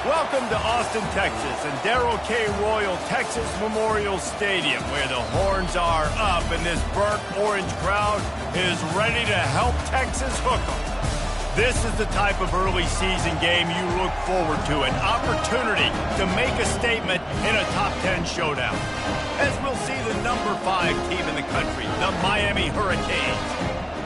Welcome to Austin, Texas, and Darrell K. Royal Texas Memorial Stadium, where the horns are up and this burnt orange crowd is ready to help Texas hook 'em. This is the type of early season game you look forward to, an opportunity to make a statement in a top 10 showdown. As we'll see the number 5 team in the country, the Miami Hurricanes,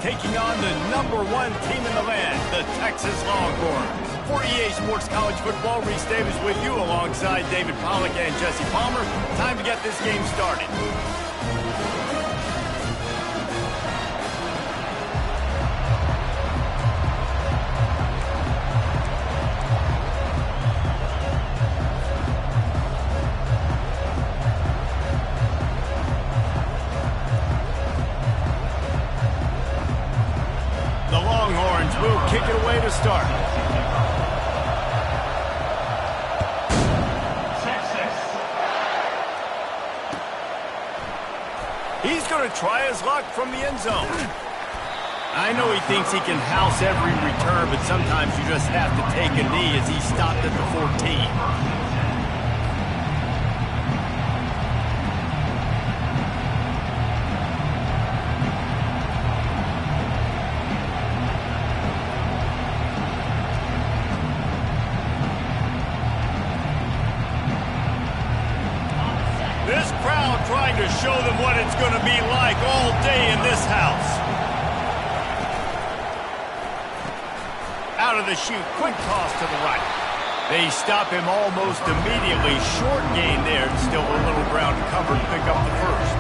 taking on the number 1 team in the land, the Texas Longhorns. For EA Sports College Football, Reese Davis with you alongside David Pollack and Jesse Palmer. Time to get this game started. The Longhorns will kick it away to start. He's going to try his luck from the end zone. I know he thinks he can house every return, but sometimes you just have to take a knee as he stopped at the 14. This crowd trying to show them what it's going to be like all day in this house. Out of the chute, quick toss to the right. They stop him almost immediately. Short gain there, still a little ground covered, pick up the first.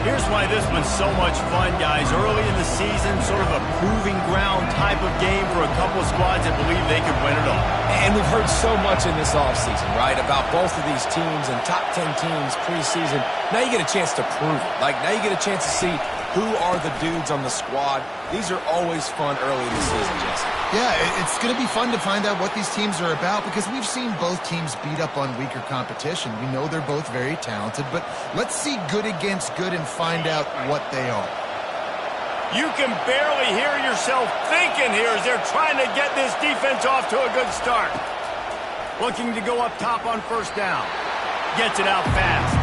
Here's why this one's so much fun, guys. Early in the season, sort of a proving ground type of game for a couple of squads that believe they could win it all. And we've heard so much in this offseason, right, about both of these teams and top 10 teams preseason. Now you get a chance to prove it. Like, now you get a chance to see who are the dudes on the squad. These are always fun early in the season, Jesse. Yeah, it's going to be fun to find out what these teams are about because we've seen both teams beat up on weaker competition. We know they're both very talented, but let's see good against good and find out what they are. You can barely hear yourself thinking here as they're trying to get this defense off to a good start. Looking to go up top on first down. Gets it out fast.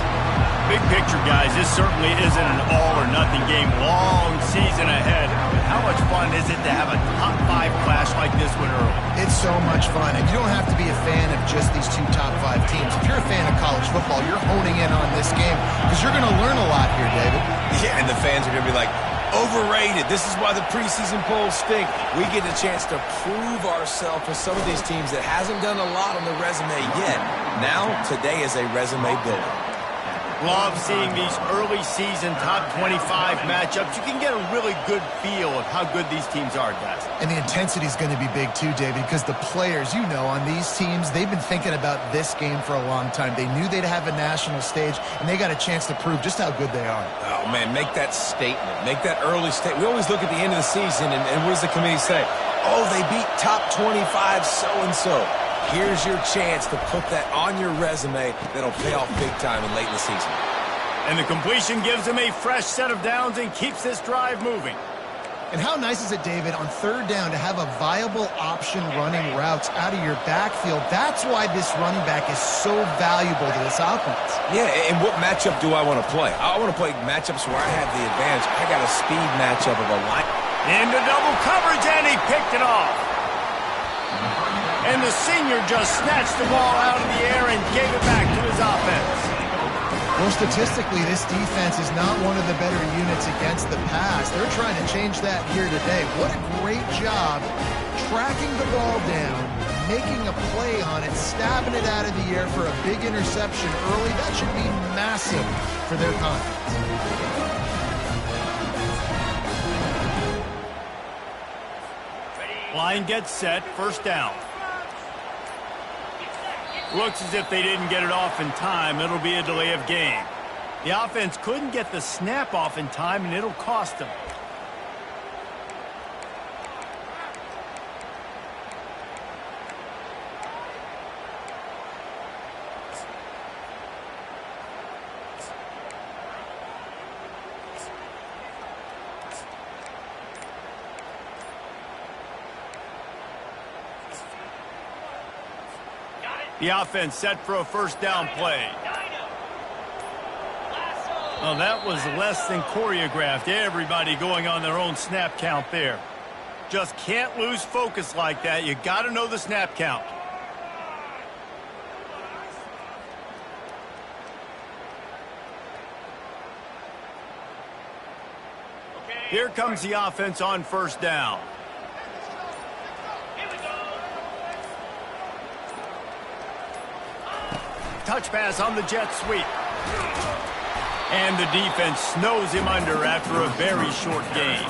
Big picture, guys, this certainly isn't an all-or-nothing game. Long season ahead. But how much fun is it to have a top 5 clash like this one early? It's so much fun, and you don't have to be a fan of just these 2 top 5 teams. If you're a fan of college football, you're honing in on this game because you're going to learn a lot here, David. Yeah, and the fans are going to be like, overrated. This is why the preseason polls stink. We get a chance to prove ourselves with some of these teams that hasn't done a lot on the resume yet. Now, today is a resume builder. Love seeing these early season top 25 matchups. You can get a really good feel of how good these teams are, guys. And the intensity is going to be big too, David, because the players, you know, on these teams, they've been thinking about this game for a long time. They knew they'd have a national stage, and they got a chance to prove just how good they are. Oh, man, make that statement. Make that early statement. We always look at the end of the season, and what does the committee say? Oh, they beat top 25 so-and-so. Here's your chance to put that on your resume that'll pay off big time and late in the season. And the completion gives them a fresh set of downs and keeps this drive moving. And how nice is it, David, on third down to have a viable option running routes out of your backfield? That's why this running back is so valuable to this offense. Yeah, and what matchup do I want to play? I want to play matchups where I have the advantage. I got a speed matchup of a line. Into double coverage, and he picked it off. And the senior just snatched the ball out of the air and gave it back to his offense. Well, statistically, this defense is not one of the better units against the pass. They're trying to change that here today. What a great job tracking the ball down, making a play on it, stabbing it out of the air for a big interception early. That should be massive for their confidence. Line gets set, first down. Looks as if they didn't get it off in time. It'll be a delay of game. The offense couldn't get the snap off in time, and it'll cost them. The offense set for a first down play. Oh, that was less than choreographed. Everybody going on their own snap count there. Just can't lose focus like that. You got to know the snap count. Here comes the offense on first down. Touch pass on the jet sweep. And the defense snows him under after a very short gain.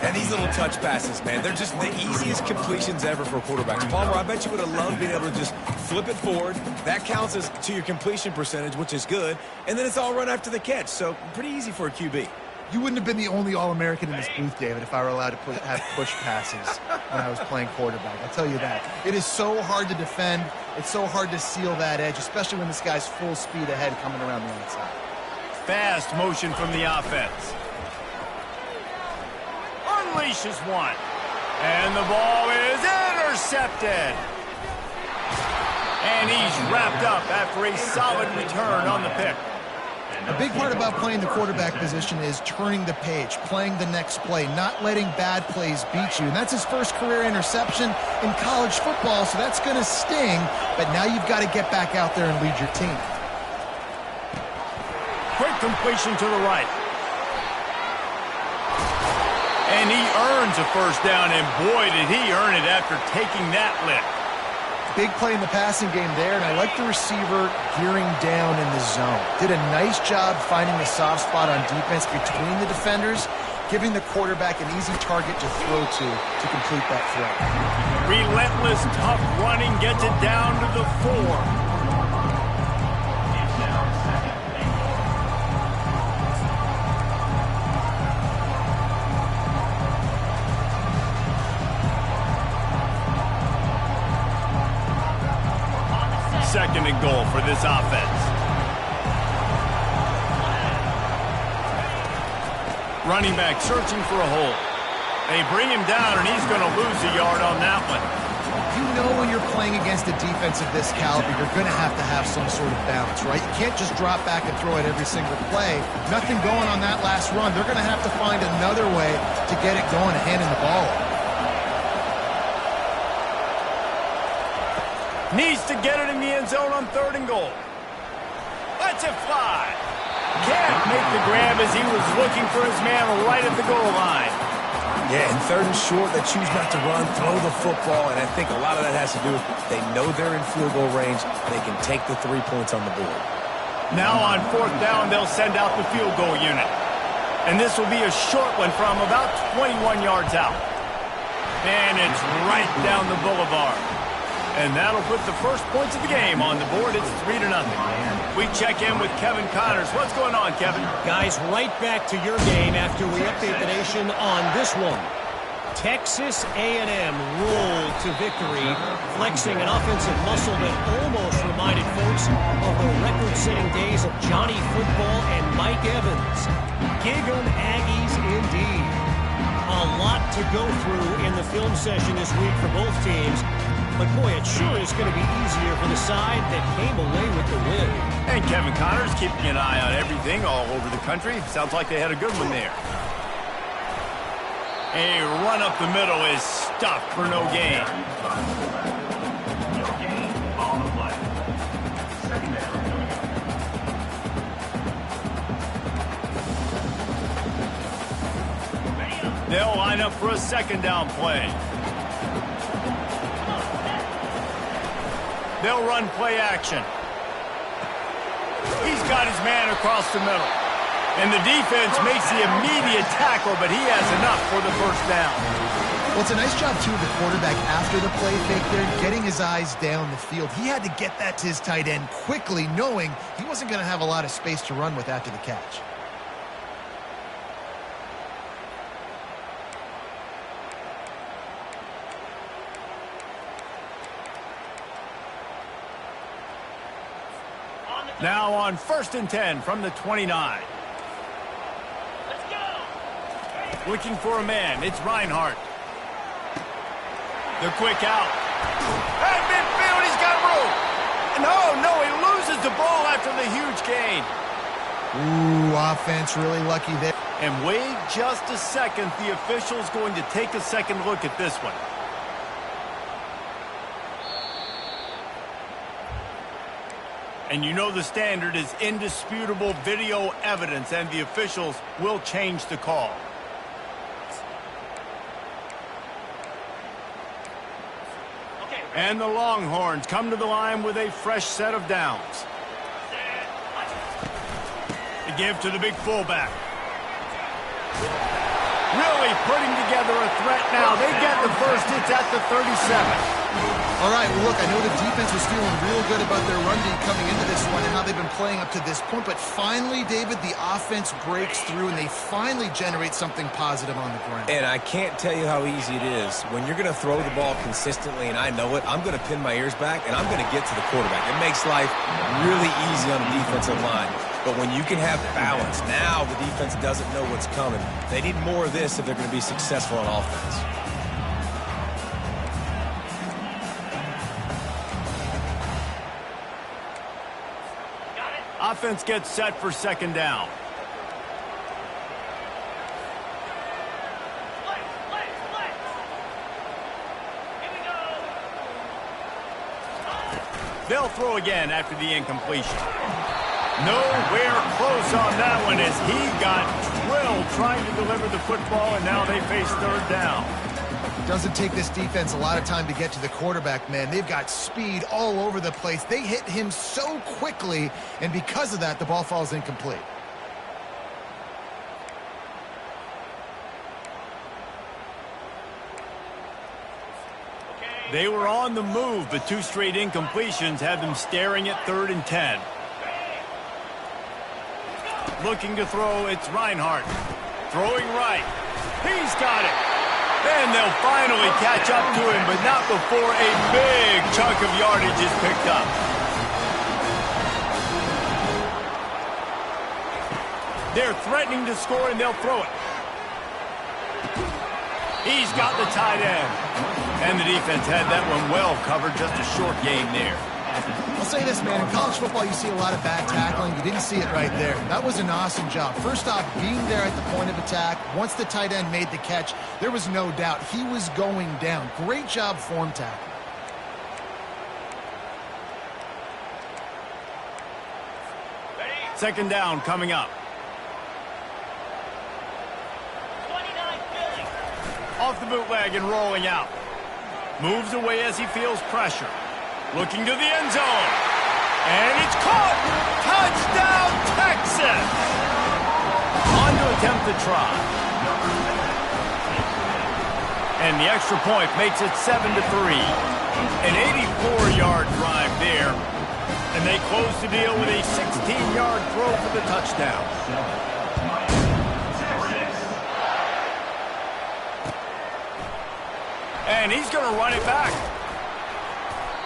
And these little touch passes, man, they're just the easiest completions ever for quarterbacks. Palmer, I bet you would have loved being able to just flip it forward. That counts as to your completion percentage, which is good. And then it's all run after the catch, so pretty easy for a QB. You wouldn't have been the only All-American in this booth, David, if I were allowed to have push passes when I was playing quarterback. I'll tell you that. It is so hard to defend. It's so hard to seal that edge, especially when this guy's full speed ahead coming around the outside. Fast motion from the offense. Unleashes one. And the ball is intercepted. And he's wrapped up after a solid return on the pick. A big part about playing the quarterback position is turning the page, playing the next play, not letting bad plays beat you. And that's his first career interception in college football, so that's going to sting. But now you've got to get back out there and lead your team. Quick completion to the right. And he earns a first down, and boy, did he earn it after taking that lick. Big play in the passing game there, and I like the receiver gearing down in the zone. Did a nice job finding a soft spot on defense between the defenders, giving the quarterback an easy target to throw to complete that throw. Relentless, tough running gets it down to the 4. Second and goal for this offense. Running back searching for a hole. They bring him down, and he's going to lose a yard on that one. You know when you're playing against a defense of this caliber, you're going to have some sort of balance, right? You can't just drop back and throw it every single play. Nothing going on that last run. They're going to have to find another way to get it going and handing the ball off. Needs to get it in the end zone on third and goal. Lets it fly. Can't make the grab as he was looking for his man right at the goal line. Yeah, and third and short, they choose not to run, throw the football, and I think a lot of that has to do with they know they're in field goal range. They can take the 3 points on the board. Now on fourth down, they'll send out the field goal unit. And this will be a short one from about 21 yards out. And it's right down the boulevard. And that'll put the first points of the game on the board. It's 3-0. We check in with Kevin Connors. What's going on, Kevin? Guys, right back to your game after we update the nation on this one. Texas A&M rolled to victory, flexing an offensive muscle that almost reminded folks of the record-setting days of Johnny Football and Mike Evans. Gig 'em Aggies indeed. A lot to go through in the film session this week for both teams. But, boy, it sure is going to be easier for the side that came away with the win. And Kevin Connors keeping an eye on everything all over the country. Sounds like they had a good one there. A run up the middle is stuffed for no gain. They'll line up for a second down play. They'll run play action. He's got his man across the middle. And the defense makes the immediate tackle, but he has enough for the first down. Well, it's a nice job, too, of the quarterback after the play fake there, getting his eyes down the field. He had to get that to his tight end quickly, knowing he wasn't going to have a lot of space to run with after the catch. Now on 1st and 10 from the 29. Let's go. Looking for a man. It's Reinhardt. The quick out. At midfield, he's got room. No, he loses the ball after the huge gain. Ooh, offense really lucky there. And wait just a second. The official's going to take a second look at this one. And you know the standard is indisputable video evidence, and the officials will change the call. And the Longhorns come to the line with a fresh set of downs. They give to the big fullback. Really putting together a threat now. They get the first. It's at the 37. All right, well, look, I know the defense was feeling real good about their run D coming into this one and how they've been playing up to this point, but finally, David, the offense breaks through and they finally generate something positive on the ground. And I can't tell you how easy it is. When you're going to throw the ball consistently, and I know it, I'm going to pin my ears back, and I'm going to get to the quarterback. It makes life really easy on the defensive line. But when you can have balance, now the defense doesn't know what's coming. They need more of this if they're going to be successful on offense. Offense gets set for second down. They'll throw again after the incompletion. Nowhere close on that one as he got drilled trying to deliver the football, and now they face third down. Doesn't take this defense a lot of time to get to the quarterback, man. They've got speed all over the place. They hit him so quickly, and because of that, the ball falls incomplete. They were on the move, but two straight incompletions had them staring at 3rd and 10. Looking to throw, it's Reinhardt. Throwing right. He's got it. And they'll finally catch up to him, but not before a big chunk of yardage is picked up. They're threatening to score, and they'll throw it. He's got the tight end. And the defense had that one well covered, just a short game there. I'll say this, man. In college football, you see a lot of bad tackling. You didn't see it right there. That was an awesome job. First off, being there at the point of attack. Once the tight end made the catch, there was no doubt he was going down. Great job form tackle. Second down coming up. Off the bootleg and rolling out. Moves away as he feels pressure. Looking to the end zone. And it's caught. Touchdown, Texas. On to attempt the try. And the extra point makes it 7-3. An 84-yard drive there. And they close the deal with a 16-yard throw for the touchdown. And he's going to run it back.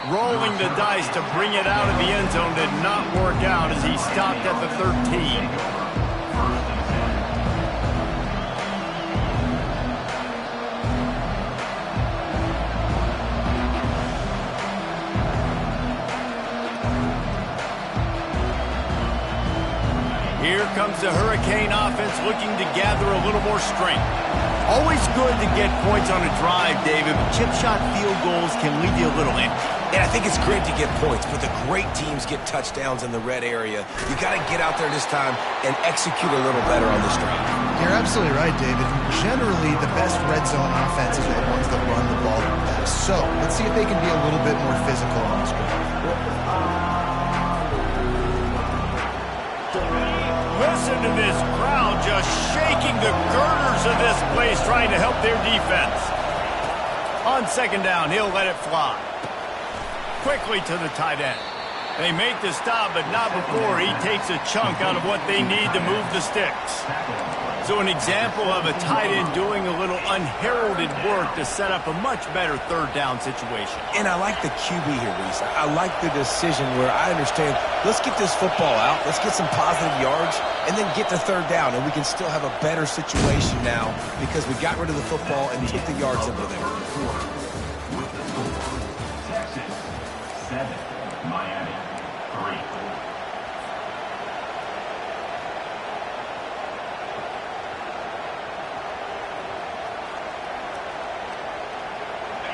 Rolling the dice to bring it out of the end zone did not work out as he stopped at the 13. Here comes the Hurricane offense looking to gather a little more strength. Always good to get points on a drive, David, but chip shot field goals can leave you a little empty. And I think it's great to get points, but the great teams get touchdowns in the red area. You got to get out there this time and execute a little better on this drive. You're absolutely right, David. Generally, the best red zone offenses are the ones that run the ball the best. So let's see if they can be a little bit more physical on this drive. Listen to this crowd just shaking the girders of this place, trying to help their defense. On second down, he'll let it fly. Quickly to the tight end. They make the stop, but not before he takes a chunk out of what they need to move the sticks. So an example of a tight end doing a little unheralded work to set up a much better third down situation. And I like the QB here, Reese. I like the decision where I understand, let's get this football out, let's get some positive yards, and then get to third down, and we can still have a better situation now because we got rid of the football and took the yards over there.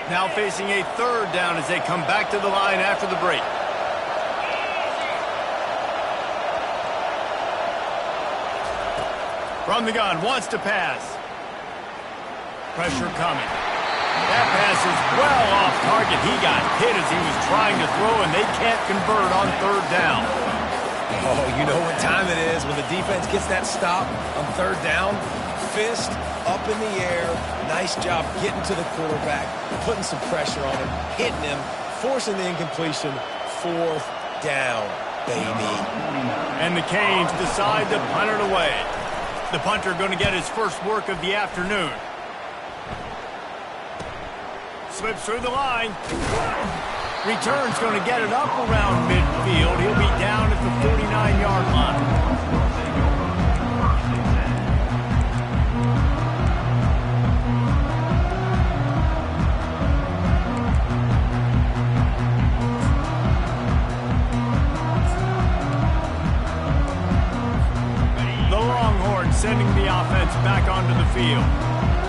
Now facing a third down as they come back to the line after the break. From the gun, wants to pass. Pressure coming. That pass is well off target. He got hit as he was trying to throw, and they can't convert on third down. Oh, you know what time it is when the defense gets that stop on third down. Fist up in the air. Nice job getting to the quarterback, putting some pressure on him, hitting him, forcing the incompletion. Fourth down, baby. And the Canes decide to punt it away. The punter going to get his first work of the afternoon. Slips through the line. Return's going to get it up around midfield. He'll be down at the 49-yard line. Sending the offense back onto the field.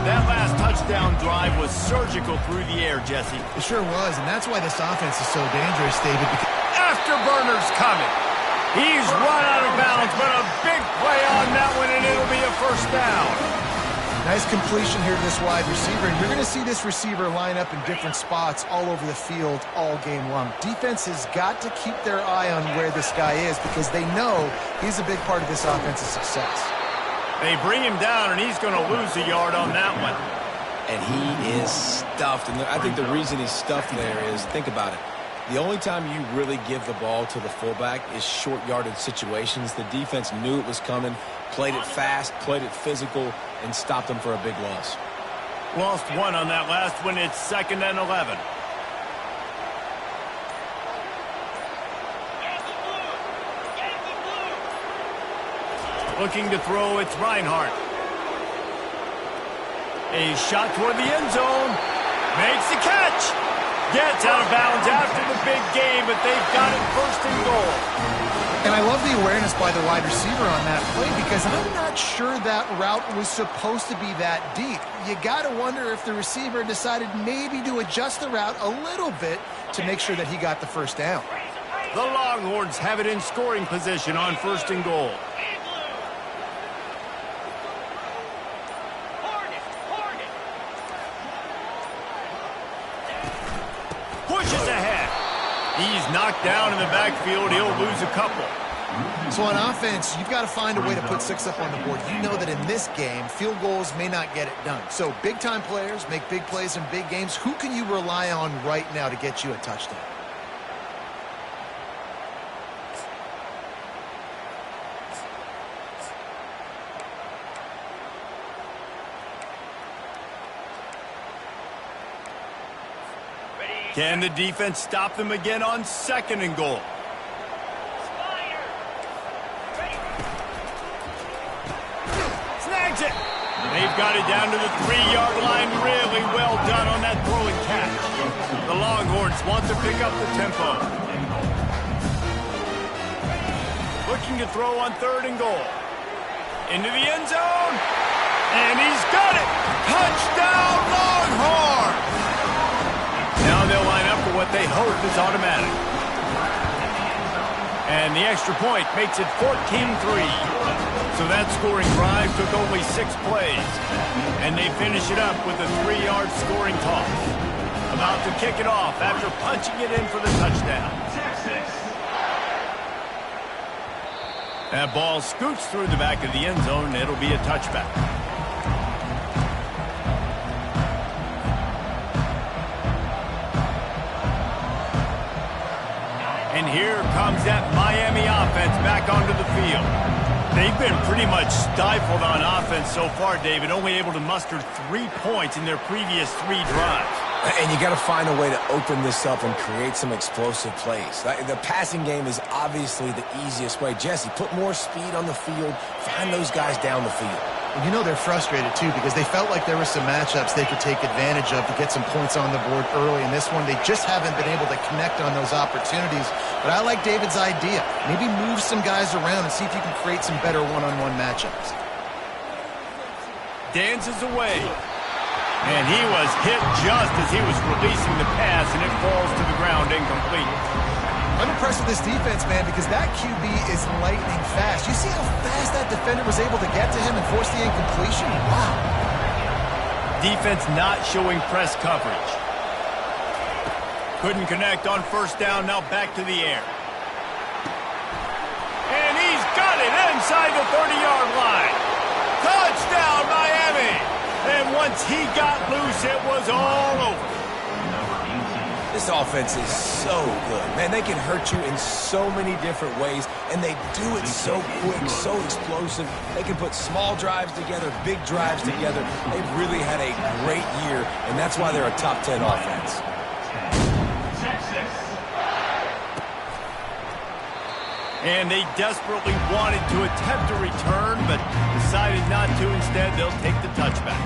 That last touchdown drive was surgical through the air, Jesse. It sure was, and that's why this offense is so dangerous, David. Afterburner's coming. He's run out of bounds, but a big play on that one, and it'll be a first down. Nice completion here to this wide receiver, and you're going to see this receiver line up in different spots all over the field all game long. Defense has got to keep their eye on where this guy is because they know he's a big part of this offense's success. They bring him down, and he's going to lose a yard on that one. And he is stuffed. And I think the reason he's stuffed there is, think about it. The only time you really give the ball to the fullback is short yardage situations. The defense knew it was coming, played it fast, played it physical, and stopped them for a big loss. Lost one on that last one. It's 2nd and 11. Looking to throw, it's Reinhardt. A shot toward the end zone. Makes the catch. Gets out of bounds after the big game, but they've got it 1st and goal. And I love the awareness by the wide receiver on that play because I'm not sure that route was supposed to be that deep. You got to wonder if the receiver decided maybe to adjust the route a little bit to make sure that he got the first down. The Longhorns have it in scoring position on 1st and goal. Pushes ahead. He's knocked down in the backfield. He'll lose a couple. So on offense, you've got to find a way to put 6 up on the board. You know that in this game, field goals may not get it done. So big-time players make big plays in big games. Who can you rely on right now to get you a touchdown? Can the defense stop them again on 2nd and goal? Snags it. They've got it down to the 3-yard line. Really well done on that throw and catch. The Longhorns want to pick up the tempo. Looking to throw on 3rd and goal. Into the end zone. And he's got it. Touchdown, Longhorns. Now they'll line up for what they hope is automatic. And the extra point makes it 14-3. So that scoring drive took only 6 plays. And they finish it up with a 3-yard scoring toss. About to kick it off after punching it in for the touchdown. That ball scoots through the back of the end zone. It'll be a touchback. And here comes that Miami offense back onto the field. They've been pretty much stifled on offense so far, David, only able to muster 3 points in their previous 3 drives. And you got to find a way to open this up and create some explosive plays. The passing game is obviously the easiest way. Jesse, put more speed on the field. Find those guys down the field. And you know they're frustrated, too, because they felt like there were some matchups they could take advantage of to get some points on the board early. In this one, they just haven't been able to connect on those opportunities. But I like David's idea. Maybe move some guys around and see if you can create some better one-on-one matchups. Dances away. And he was hit just as he was releasing the pass, and it falls to the ground incomplete. I'm impressed with this defense, man, because that QB is lightning fast. You see how fast that defender was able to get to him and force the incompletion? Wow. Defense not showing press coverage. Couldn't connect on first down, now back to the air. And he's got it inside the 30-yard line. Touchdown, Miami! And once he got loose, it was all over. This offense is so good. Man, they can hurt you in so many different ways, and they do it so quick, so explosive. They can put small drives together, big drives together. They've really had a great year, and that's why they're a top 10 offense. And they desperately wanted to attempt a return, but decided not to. Instead, they'll take the touchback.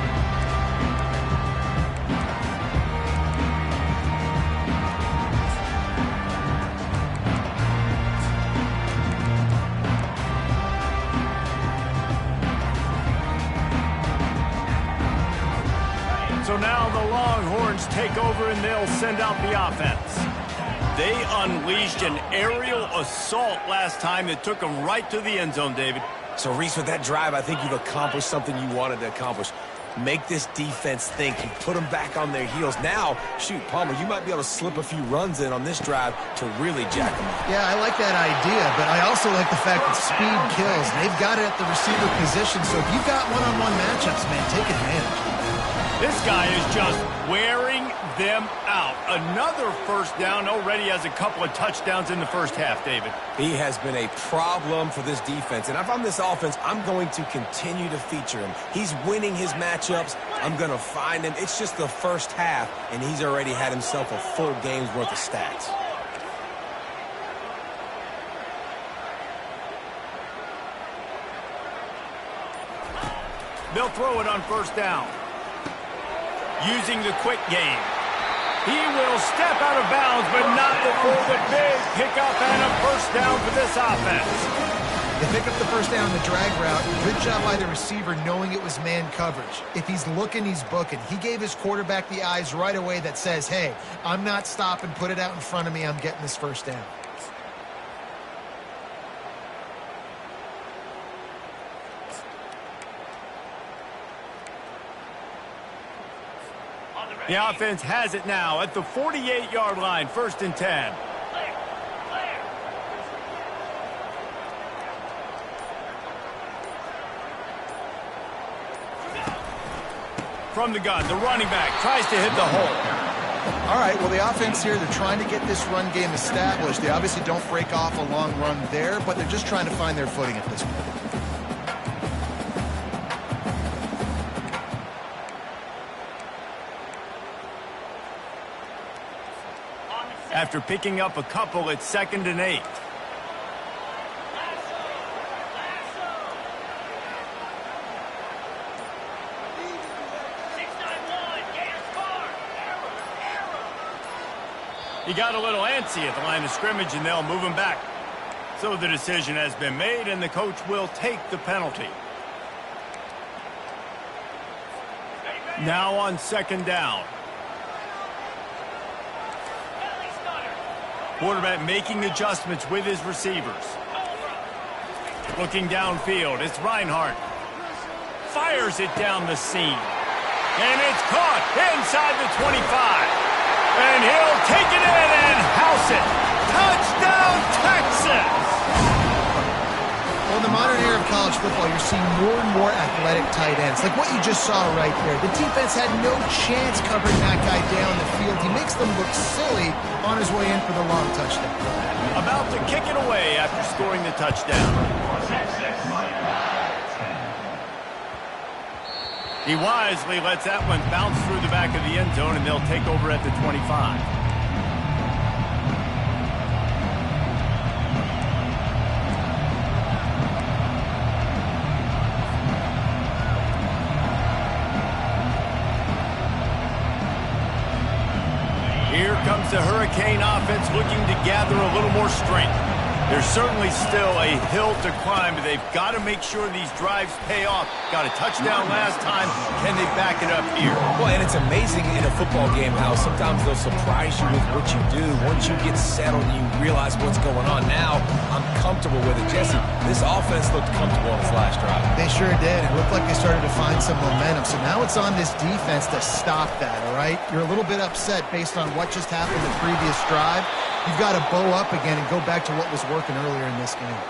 So now the Longhorns take over and they'll send out the offense. They unleashed an aerial assault last time that took them right to the end zone, David. So, Reese, with that drive, I think you've accomplished something you wanted to accomplish. Make this defense think. You put them back on their heels. Now, shoot, Palmer, you might be able to slip a few runs in on this drive to really jack them up. Yeah, I like that idea, but I also like the fact that speed kills. They've got it at the receiver position, so if you've got one-on-one matchups, man, take advantage. This guy is just wearing them out. Another first down, already has a couple of touchdowns in the first half, David. He has been a problem for this defense, and if I'm this offense, I'm going to continue to feature him. He's winning his matchups. I'm going to find him. It's just the first half, and he's already had himself a full game's worth of stats. They'll throw it on first down. Using the quick game. He will step out of bounds, but not before the big pickup and a first down for this offense. They pick up the first down the drag route. Good job by the receiver knowing it was man coverage. If he's looking, he's booking. He gave his quarterback the eyes right away that says, hey, I'm not stopping, put it out in front of me, I'm getting this first down. The offense has it now at the 48-yard line, 1st and 10. From the gun, the running back tries to hit the hole. All right, well, the offense here, they're trying to get this run game established. They obviously don't break off a long run there, but they're just trying to find their footing at this point. After picking up a couple, it's 2nd and 8. He got a little antsy at the line of scrimmage, and they'll move him back. So the decision has been made, and the coach will take the penalty. Now on 2nd down. Quarterback making adjustments with his receivers. Looking downfield, it's Reinhardt. Fires it down the seam. And it's caught inside the 25. And he'll take it in and house it. Touchdown, Texas! Well, in the modern era of college football, you're seeing more and more athletic tight ends. Like what you just saw right there. The defense had no chance covering that guy down the field. He makes them look silly on his way in for the long touchdown. About to kick it away after scoring the touchdown. He wisely lets that one bounce through the back of the end zone, and they'll take over at the 25. Here comes the Hurricane offense looking to gather a little more strength. There's certainly still a hill to climb, but they've got to make sure these drives pay off. Got a touchdown last time. Can they back it up here? Well, and it's amazing in a football game how sometimes they'll surprise you with what you do. Once you get settled and you realize what's going on, now I'm comfortable with it. Jesse, this offense looked comfortable on its last drive. They sure did. It looked like they started to find some momentum. So now it's on this defense to stop that, all right? You're a little bit upset based on what just happened the previous drive. You've got to bow up again and go back to what was working earlier in this game.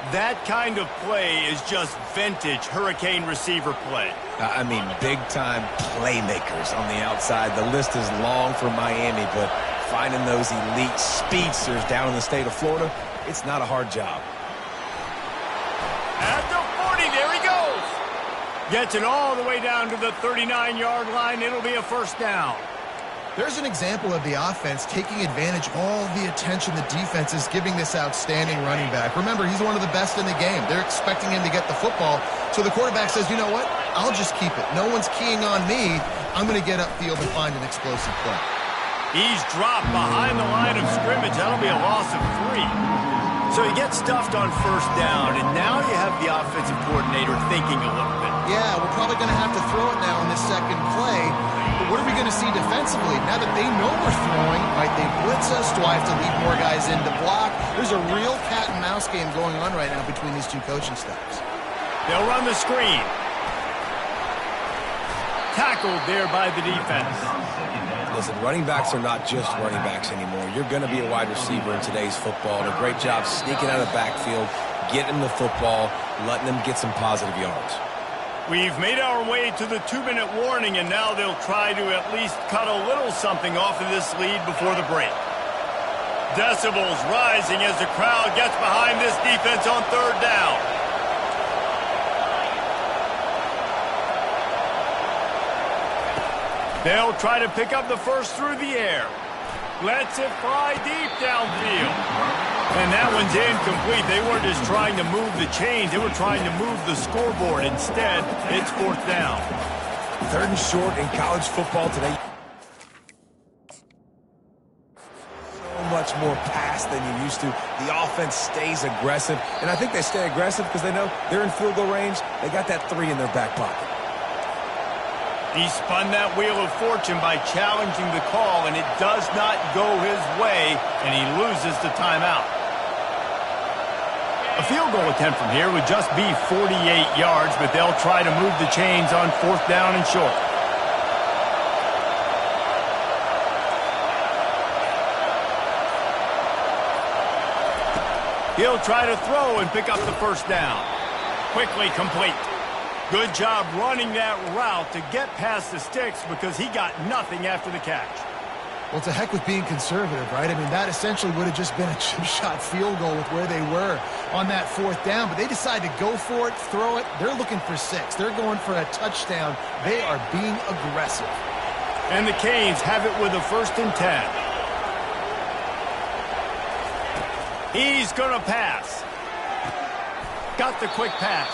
That kind of play is just vintage Hurricane receiver play. I mean, big-time playmakers on the outside. The list is long for Miami, but finding those elite speedsters down in the state of Florida, it's not a hard job. At the 40, there he goes. Gets it all the way down to the 39-yard line. It'll be a first down. There's an example of the offense taking advantage of all the attention the defense is giving this outstanding running back. Remember, he's one of the best in the game. They're expecting him to get the football. So the quarterback says, you know what? I'll just keep it. No one's keying on me. I'm going to get upfield and find an explosive play. He's dropped behind the line of scrimmage. That'll be a loss of 3. So he gets stuffed on first down, and now you have the offensive coordinator thinking a little bit. Yeah, we're probably going to have to throw it now in this second play. But what are we going to see defensively? Now that they know we're throwing, right, they blitz us. Do I have to leave more guys in to block? There's a real cat and mouse game going on right now between these two coaching staffs. They'll run the screen. Tackled there by the defense. Listen, running backs are not just running backs anymore. You're going to be a wide receiver in today's football. And a great job sneaking out of the backfield, getting the football, letting them get some positive yards. We've made our way to the 2-minute warning, and now they'll try to at least cut a little something off of this lead before the break. Decibels rising as the crowd gets behind this defense on third down. They'll try to pick up the first through the air. Lets it fly deep downfield. And that one's incomplete. They weren't just trying to move the chains. They were trying to move the scoreboard. Instead, it's fourth down. Third and short in college football today. So much more pass than you used to. The offense stays aggressive. And I think they stay aggressive because they know they're in field goal range. They got that 3 in their back pocket. He spun that wheel of fortune by challenging the call, and it does not go his way, and he loses the timeout. A field goal attempt from here would just be 48 yards, but they'll try to move the chains on fourth down and short. He'll try to throw and pick up the first down. Quickly complete. Good job running that route to get past the sticks because he got nothing after the catch. Well, to heck with being conservative, right? I mean, that essentially would have just been a chip-shot field goal with where they were on that fourth down. But they decided to go for it, throw it. They're looking for 6. They're going for a touchdown. They are being aggressive. And the Canes have it with a 1st and 10. He's going to pass. Got the quick pass.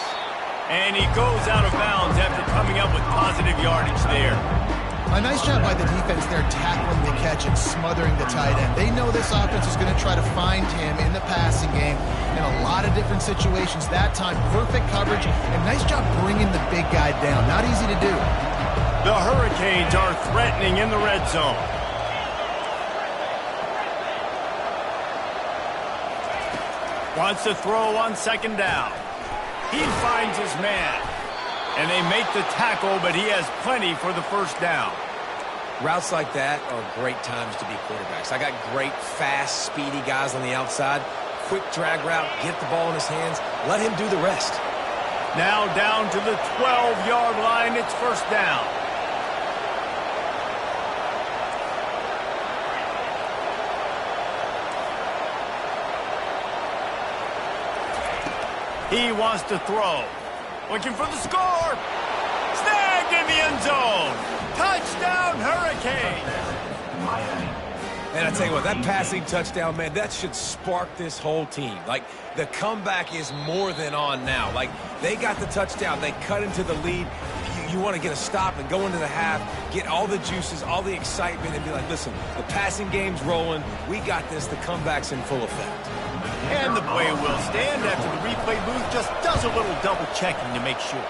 And he goes out of bounds after coming up with positive yardage there. A nice job by the defense there tackling the catch and smothering the tight end. They know this offense is going to try to find him in the passing game in a lot of different situations. That time, perfect coverage and nice job bringing the big guy down. Not easy to do. The Hurricanes are threatening in the red zone. Wants to throw on 2nd down. He finds his man. And they make the tackle, but he has plenty for the first down. Routes like that are great times to be quarterbacks. I got great, fast, speedy guys on the outside. Quick drag route, get the ball in his hands, let him do the rest. Now down to the 12-yard line, it's first down. He wants to throw. Looking for the score. Snagged in the end zone. Touchdown, Hurricanes. And I tell you what, that passing touchdown, man, that should spark this whole team. Like, the comeback is more than on now. Like, they got the touchdown. They cut into the lead. you want to get a stop and go into the half, get all the juices, all the excitement, and be like, listen, the passing game's rolling. We got this. The comeback's in full effect. And the play will stand after the replay booth just does a little double checking to make sure.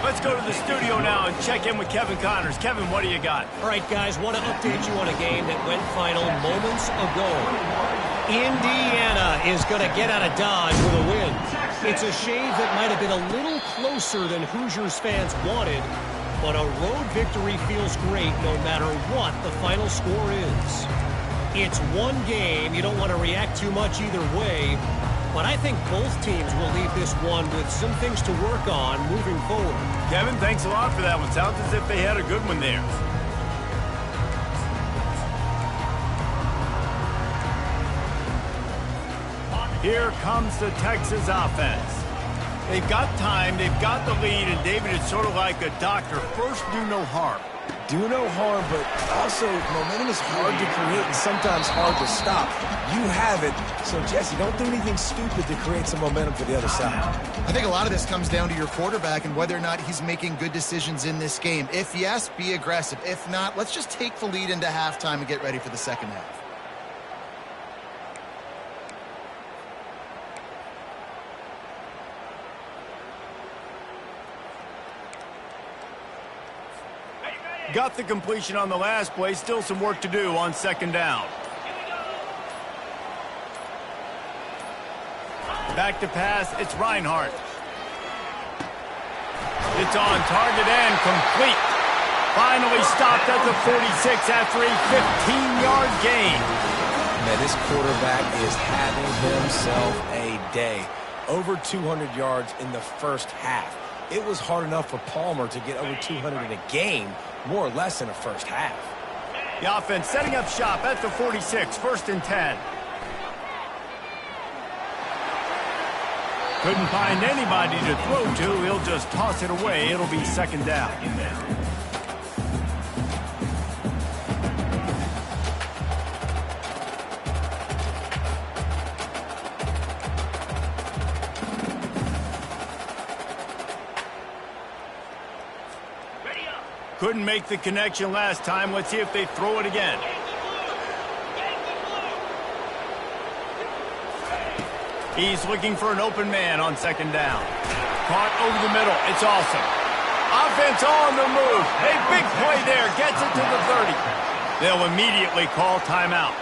Let's go to the studio now and check in with Kevin Connors. Kevin, what do you got? All right, guys, want to update you on a game that went final moments ago. Indiana is going to get out of Dodge with a win. It's a shave that might have been a little closer than Hoosiers fans wanted, but a road victory feels great no matter what the final score is. It's one game. You don't want to react too much either way, but I think both teams will leave this one with some things to work on moving forward. Kevin, thanks a lot for that one. Sounds as if they had a good one there. Here comes the Texas offense. They've got time, they've got the lead, and David, it's sort of like a doctor. First, do no harm. Do no harm, but also momentum is hard to create and sometimes hard to stop. You have it, so Jesse, don't do anything stupid to create some momentum for the other side. I think a lot of this comes down to your quarterback and whether or not he's making good decisions in this game. If yes, be aggressive. If not, let's just take the lead into halftime and get ready for the second half. Got the completion on the last play. Still some work to do on second down. Back to pass. It's Reinhardt. It's on target and complete. Finally stopped at the 46 after a 15-yard gain. Man, this quarterback is having himself a day. Over 200 yards in the first half. It was hard enough for Palmer to get over 200 in a game, more or less in the first half. The offense setting up shop at the 46, 1st and 10. Couldn't find anybody to throw to. He'll just toss it away. It'll be second down. Couldn't make the connection last time. Let's see if they throw it again. He's looking for an open man on second down. Caught over the middle. It's awesome. Offense on the move. A big play there. Gets it to the 30. They'll immediately call timeout.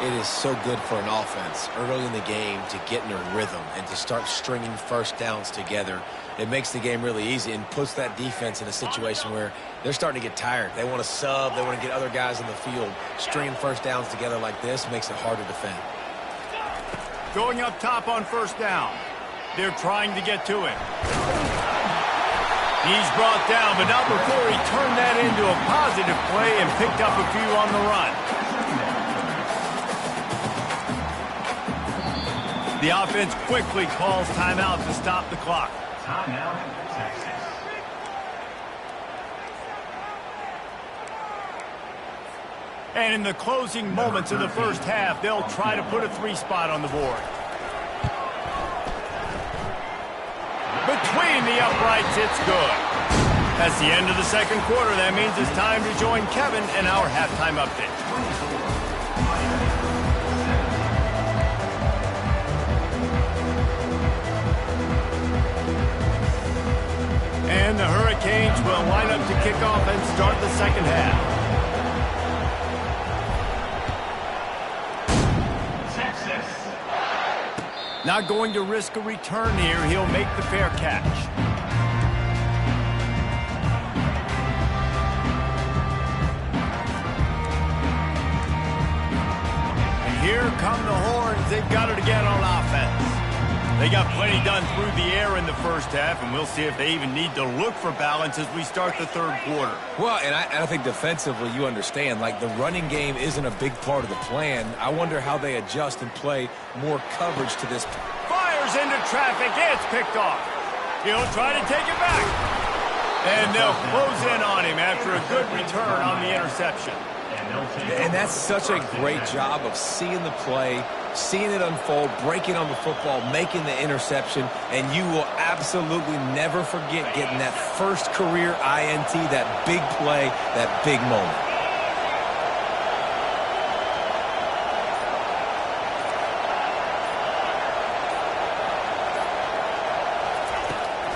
It is so good for an offense early in the game to get in a rhythm and to start stringing first downs together. It makes the game really easy and puts that defense in a situation where they're starting to get tired. They want to sub. They want to get other guys in the field. Stringing first downs together like this makes it hard to defend. Going up top on first down. They're trying to get to him. He's brought down, but not before he turned that into a positive play and picked up a few on the run. The offense quickly calls timeout to stop the clock. Timeout, Texas. And in the closing moments of the first half, they'll try to put a 3-spot on the board. Between the uprights, it's good. That's the end of the second quarter. That means it's time to join Kevin in our halftime update. And the Hurricanes will line up to kick off and start the second half. Not going to risk a return here. He'll make the fair catch. And here come the Horns. They've got it again on offense. They got plenty done through the air in the first half, and we'll see if they even need to look for balance as we start the third quarter. Well, and I think defensively you understand, like the running game isn't a big part of the plan. I wonder how they adjust and play more coverage to this. Fires into traffic. It's picked off. He'll try to take it back. And they'll close in on him after a good return on the interception. And that's such a great job of seeing the play, seeing it unfold, breaking on the football, making the interception, and you will absolutely never forget getting that first career INT, that big play, that big moment.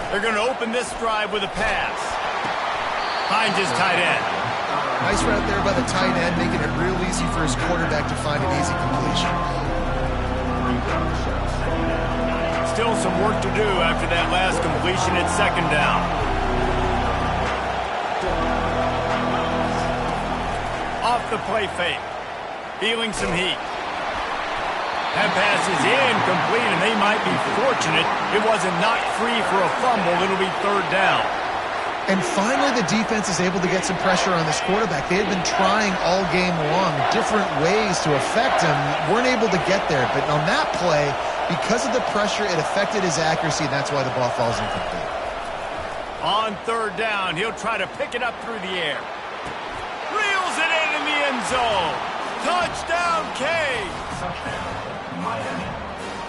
They're going to open this drive with a pass. Finds his tight end. Nice route there by the tight end, making it real easy for his quarterback to find an easy completion. Still some work to do after that last completion at second down. Off the play fake. Feeling some heat. That pass is incomplete, and they might be fortunate it wasn't knocked free for a fumble. It'll be third down. And finally, the defense is able to get some pressure on this quarterback. They had been trying all game long, different ways to affect him. Weren't able to get there. But on that play, because of the pressure, it affected his accuracy, and that's why the ball falls incomplete. On third down, he'll try to pick it up through the air. Reels it in the end zone. Touchdown, K.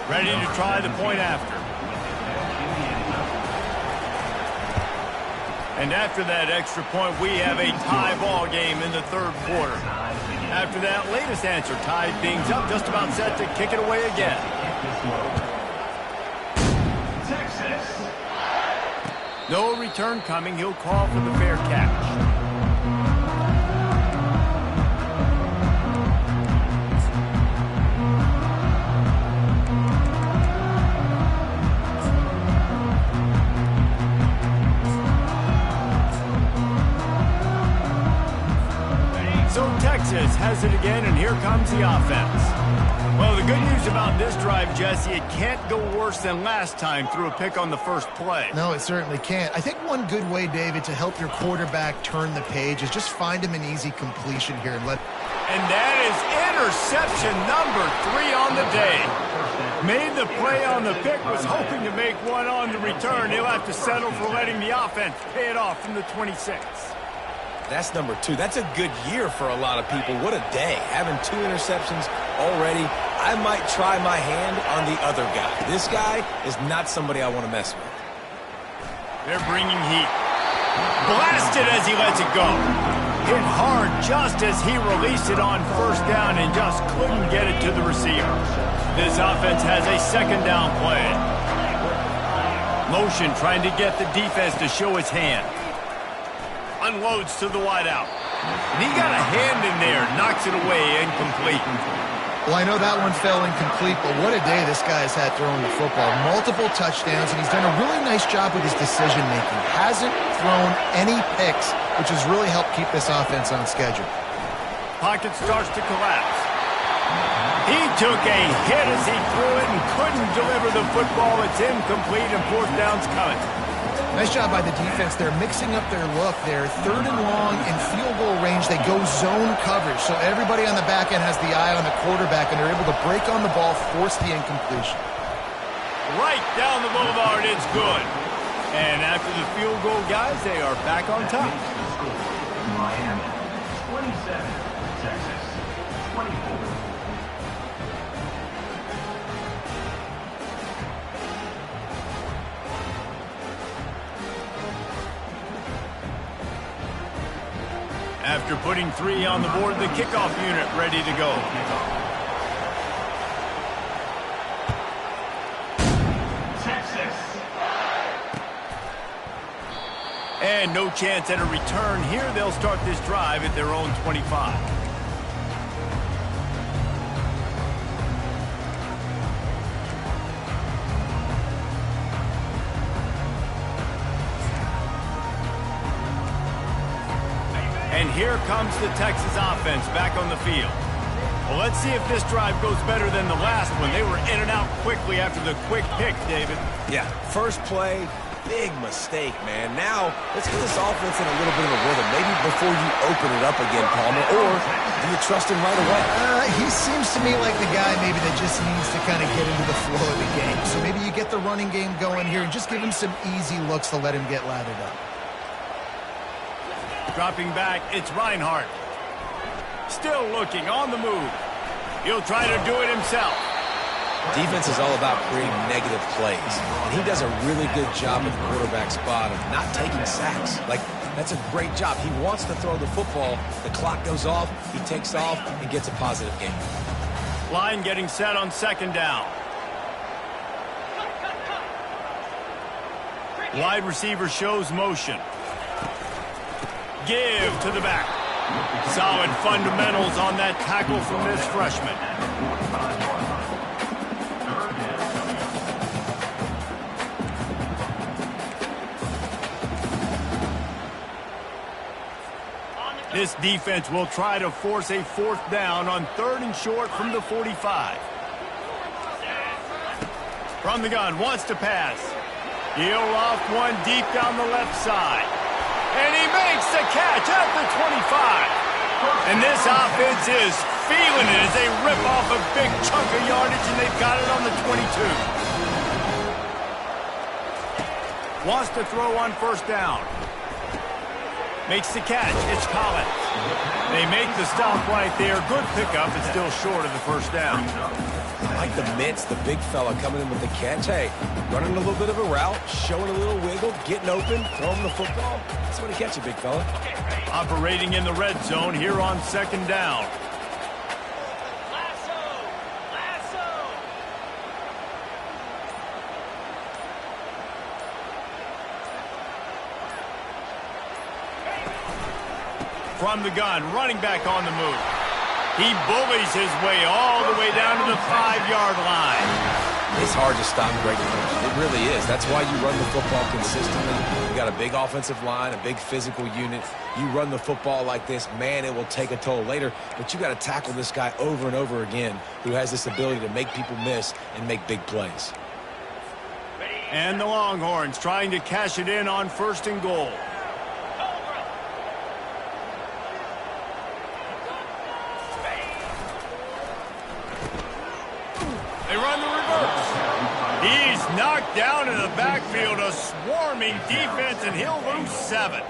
Ready to try the point after. And after that extra point, we have a tie ball game in the third quarter. After that latest answer tied things up, just about set to kick it away again. Texas. No return coming. He'll call for the fair catch. Texas has it again, and here comes the offense. Well, the good news about this drive, Jesse, it can't go worse than last time through a pick on the first play. No, it certainly can't. I think one good way, David, to help your quarterback turn the page is just find him an easy completion here. And that is interception number 3 on the day. Made the play on the pick, was hoping to make one on the return. He'll have to settle for letting the offense pay it off from the 26. That's number 2. That's a good year for a lot of people. What a day. Having 2 interceptions already. I might try my hand on the other guy. This guy is not somebody I want to mess with. They're bringing heat. Blasted as he lets it go. Hit hard just as he released it on first down and just couldn't get it to the receiver. This offense has a second down play. Motion trying to get the defense to show his hand. Unloads to the wideout. And he got a hand in there, knocks it away, incomplete. Well, I know that one fell incomplete, but what a day this guy has had throwing the football. Multiple touchdowns, and he's done a really nice job with his decision-making. Hasn't thrown any picks, which has really helped keep this offense on schedule. Pocket starts to collapse. He took a hit as he threw it and couldn't deliver the football. It's incomplete, and fourth down's coming. Nice job by the defense. They're mixing up their look. They're third and long in field goal range. They go zone coverage. So everybody on the back end has the eye on the quarterback, and they're able to break on the ball, force the incompletion. Right down the boulevard, it's good. And after the field goal, guys, they are back on top. Miami, 27, Texas, 24. After putting 3 on the board, the kickoff unit ready to go. Texas. And no chance at a return here. They'll start this drive at their own 25. And here comes the Texas offense back on the field. Well, let's see if this drive goes better than the last one. They were in and out quickly after the quick pick, David. Yeah, first play, big mistake, man. Now, let's get this offense in a little bit of a rhythm. Maybe before you open it up again, Palmer, or do you trust him right away? He seems to me like the guy maybe that just needs to kind of get into the flow of the game. So maybe you get the running game going here and just give him some easy looks to let him get lathered up. Dropping back, it's Reinhardt. Still looking, on the move. He'll try to do it himself. Defense is all about creating negative plays, and he does a really good job at the quarterback spot of not taking sacks. Like, that's a great job. He wants to throw the football. The clock goes off, he takes off, and gets a positive gain. Line getting set on second down. Wide receiver shows motion. Give to the back. Solid fundamentals on that tackle from this freshman. This defense will try to force a fourth down on 3rd and short from the 45. From the gun, wants to pass. He'll off one deep down the left side. And he makes the catch at the 25. And this offense is feeling it as they rip off a big chunk of yardage, and they've got it on the 22. Wants to throw on first down. Makes the catch. It's Collins. They make the stop right there. Good pickup. It's still short of the first down. I like the mitts, the big fella coming in with the catch. Hey, running a little bit of a route, showing a little wiggle, getting open, throwing the football. That's when he catches, big fella. Operating in the red zone here on second down. From the gun, running back on the move. He bullies his way all the way down to the 5-yard line. It's hard to stop great defense. It really is. That's why you run the football consistently. You got a big offensive line, a big physical unit. You run the football like this, man, it will take a toll later. But you got to tackle this guy over and over again who has this ability to make people miss and make big plays. And the Longhorns trying to cash it in on 1st and goal. They run the reverse. He's knocked down in the backfield, a swarming defense, and he'll lose 7.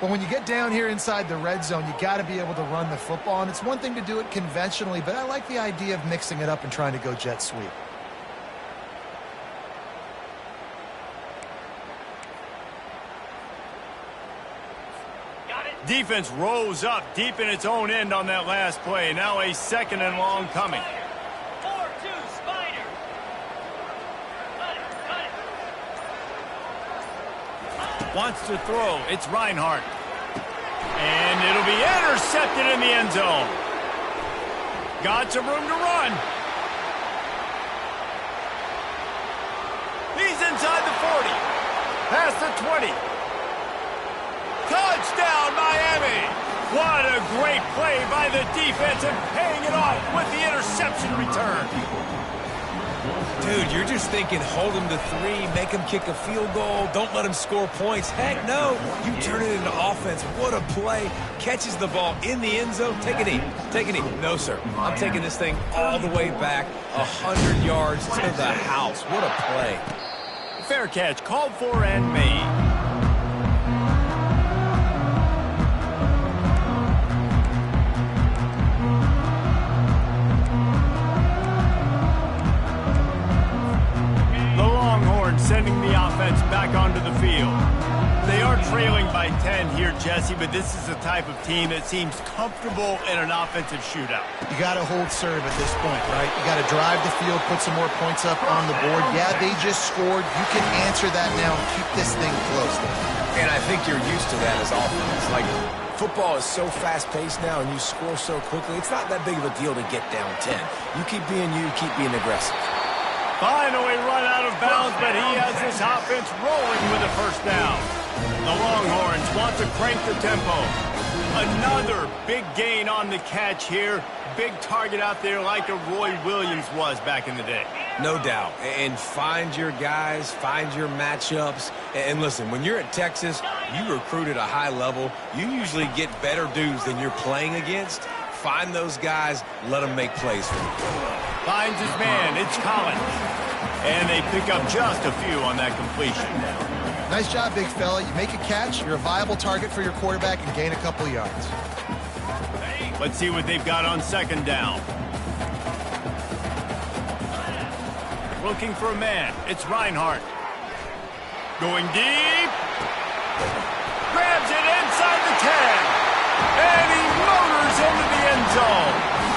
Well, when you get down here inside the red zone, you got to be able to run the football. And it's one thing to do it conventionally, but I like the idea of mixing it up and trying to go jet sweep. Defense rose up deep in its own end on that last play. Now a 2nd and long coming. Wants to throw. It's Reinhardt. And it'll be intercepted in the end zone. Got some room to run. He's inside the 40. Past the 20. Touchdown, Miami. What a great play by the defense and paying it off with the interception return. Dude, you're just thinking, hold him to 3, make him kick a field goal, don't let him score points. Heck no, you turn it into offense. What a play. Catches the ball in the end zone. Take a knee. Take a knee. No, sir. I'm taking this thing all the way back 100 yards to the house. What a play. Fair catch called for and made. Sending the offense back onto the field. They are trailing by 10 here, Jesse, but this is the type of team that seems comfortable in an offensive shootout. You got to hold serve at this point, right? You got to drive the field, put some more points up on the board. Yeah, they just scored. You can answer that now and keep this thing close. And I think you're used to that as offense. Like, football is so fast-paced now and you score so quickly, it's not that big of a deal to get down 10. You keep being you, keep being aggressive. Finally run out of bounds, but he has this offense rolling with a first down. The Longhorns want to crank the tempo. Another big gain on the catch here. Big target out there like a Roy Williams was back in the day. No doubt. And find your guys, find your matchups. And listen, when you're at Texas, you recruit at a high level. You usually get better dudes than you're playing against. Find those guys, let them make plays for you. Finds his man, it's Collins. And they pick up just a few on that completion. Nice job, big fella. You make a catch, you're a viable target for your quarterback, and gain a couple yards. Let's see what they've got on second down. Looking for a man. It's Reinhardt. Going deep. Grabs it inside the 10. And he motors into the end zone.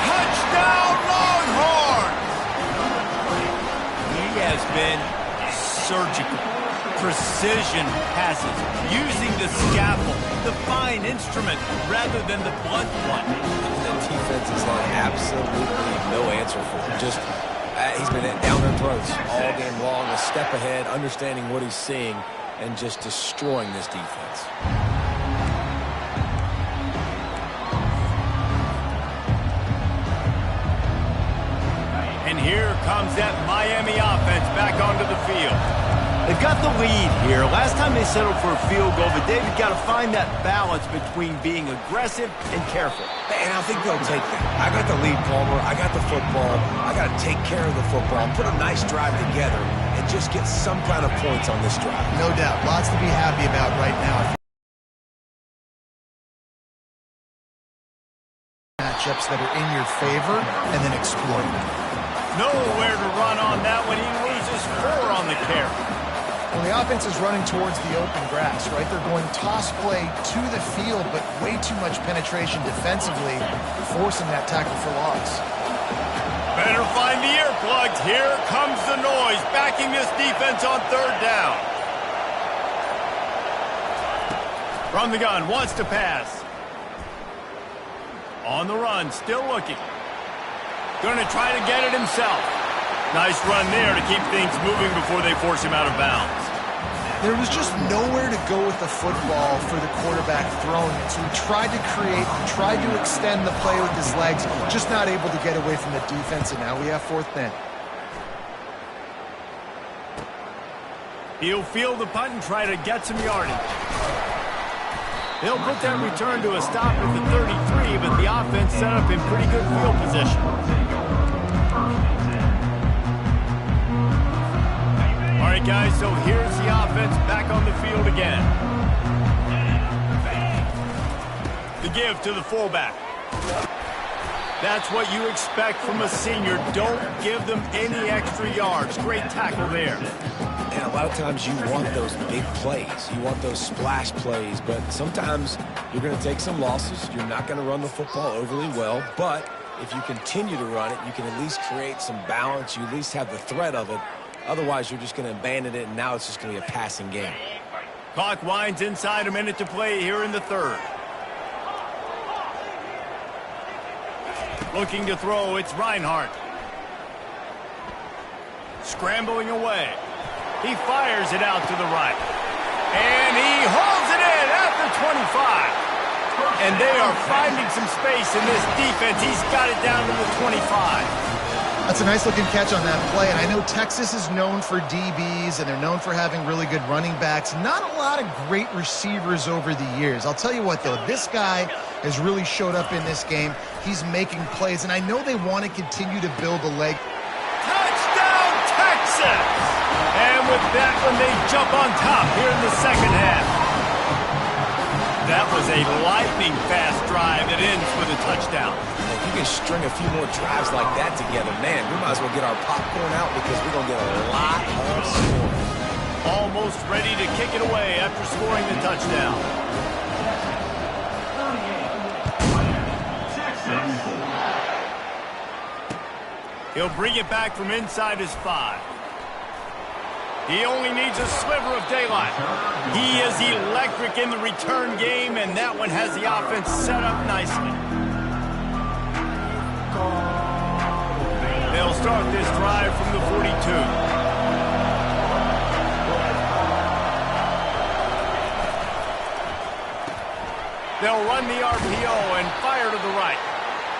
Touchdown, Longhorns! He has been surgical. Precision passes, using the scaffold, the fine instrument, rather than the blunt one. The defense has had absolutely no answer for him. Just, he's been down their throats all game long, a step ahead, understanding what he's seeing, and just destroying this defense. And here comes that Miami offense back onto the field. They've got the lead here. Last time they settled for a field goal, but David got to find that balance between being aggressive and careful. And I think they'll take that. I got the lead, Palmer. I got the football. I got to take care of the football, put a nice drive together, and just get some kind of points on this drive. No doubt. Lots to be happy about right now. Matchups that are in your favor and then exploit them. Nowhere to run on that one. He loses 4 on the carry. Well, the offense is running towards the open grass, right? They're going toss play to the field, but way too much penetration defensively, forcing that tackle for loss. Better find the earplugs. Here comes the noise, backing this defense on third down. From the gun, wants to pass. On the run, still looking. Going to try to get it himself. Nice run there to keep things moving before they force him out of bounds. There was just nowhere to go with the football for the quarterback throwing it. So he tried to create, tried to extend the play with his legs, just not able to get away from the defense, and now we have fourth down. He'll field the punt and try to get some yardage. He'll put that return to a stop at the 33, but the offense set up in pretty good field position. All right, guys, so here's the offense back on the field again. The give to the fullback. That's what you expect from a senior. Don't give them any extra yards. Great tackle there. And a lot of times you want those big plays. You want those splash plays, but sometimes you're going to take some losses. You're not going to run the football overly well, but if you continue to run it, you can at least create some balance. You at least have the threat of it. Otherwise, you're just going to abandon it, and now it's just going to be a passing game. Clock winds inside, a minute to play here in the third. Looking to throw, it's Reinhardt. Scrambling away. He fires it out to the right. And he holds it in at the 25. And they are finding some space in this defense. He's got it down to the 25. That's a nice-looking catch on that play, and I know Texas is known for DBs, and they're known for having really good running backs. Not a lot of great receivers over the years. I'll tell you what, though, this guy has really showed up in this game. He's making plays, and I know they want to continue to build a leg. Touchdown, Texas! And with that one, they jump on top here in the second half. That was a lightning-fast drive that ends with a touchdown. If you can string a few more drives like that together, man, we might as well get our popcorn out because we're going to get a lot of scoring. Almost ready to kick it away after scoring the touchdown. He'll bring it back from inside his 5. He only needs a sliver of daylight. He is electric in the return game, and that one has the offense set up nicely. They'll start this drive from the 42. They'll run the RPO and fire to the right.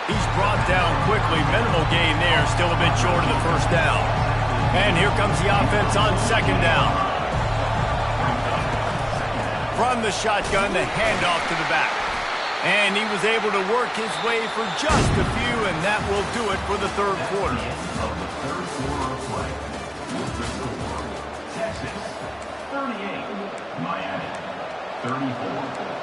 He's brought down quickly. Minimal gain there, still a bit short of the first down. And here comes the offense on second down. From the shotgun, the handoff to the back. And he was able to work his way for just a few, and that will do it for the third quarter. Of the third quarter of play. Texas 38, Miami. 34.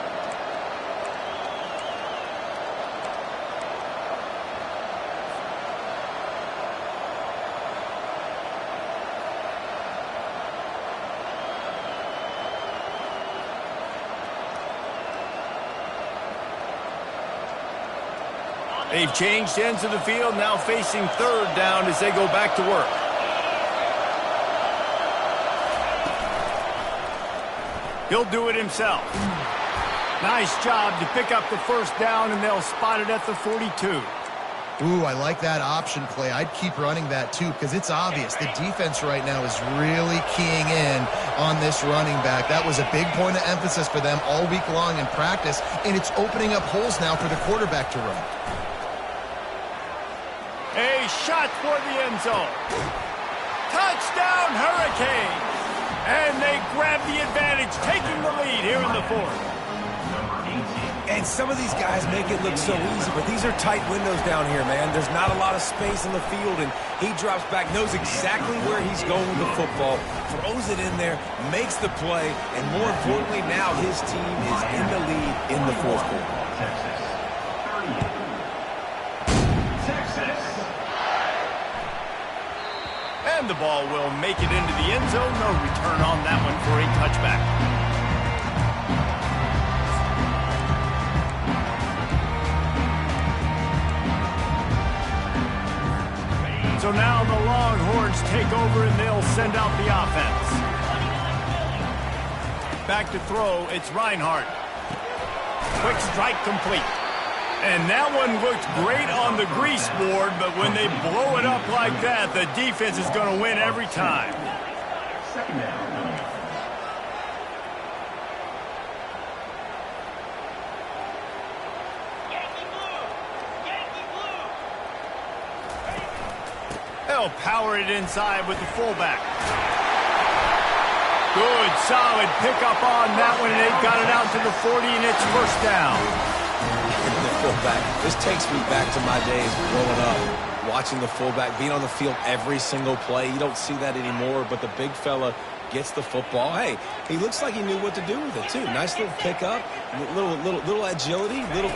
They've changed ends of the field, now facing third down as they go back to work. He'll do it himself. Nice job to pick up the first down, and they'll spot it at the 42. Ooh, I like that option play. I'd keep running that too because it's obvious the defense right now is really keying in on this running back. That was a big point of emphasis for them all week long in practice, and it's opening up holes now for the quarterback to run. A shot for the end zone. Touchdown, Hurricanes! And they grab the advantage, taking the lead here in the fourth. And some of these guys make it look so easy, but these are tight windows down here, man. There's not a lot of space in the field, and he drops back, knows exactly where he's going with the football, throws it in there, makes the play, and more importantly, now his team is in the lead in the fourth quarter. Texas. 38. Texas. And the ball will make it into the end zone. No return on that one for a touchback. So now the Longhorns take over and they'll send out the offense. Back to throw, it's Reinhardt. Quick strike complete. And that one looked great on the grease board, but when they blow it up like that, the defense is going to win every time. Second down. They'll power it inside with the fullback. Good, solid pickup on that one, and they've got it out to the 40, and it's first down. The fullback. This takes me back to my days growing up, watching the fullback being on the field every single play. You don't see that anymore, but the big fella gets the football. Hey, he looks like he knew what to do with it, too. Nice little pickup, little agility, little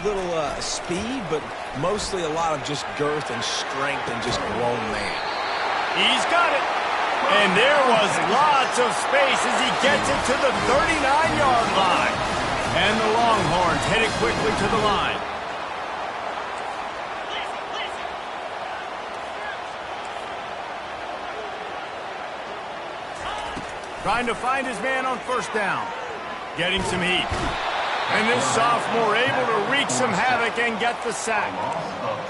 speed, but mostly a lot of just girth and strength and just grown man. He's got it. And there was lots of space as he gets it to the 39-yard line. And the Longhorns headed quickly to the line. Trying to find his man on first down. Getting some heat. And this sophomore able to wreak some havoc and get the sack.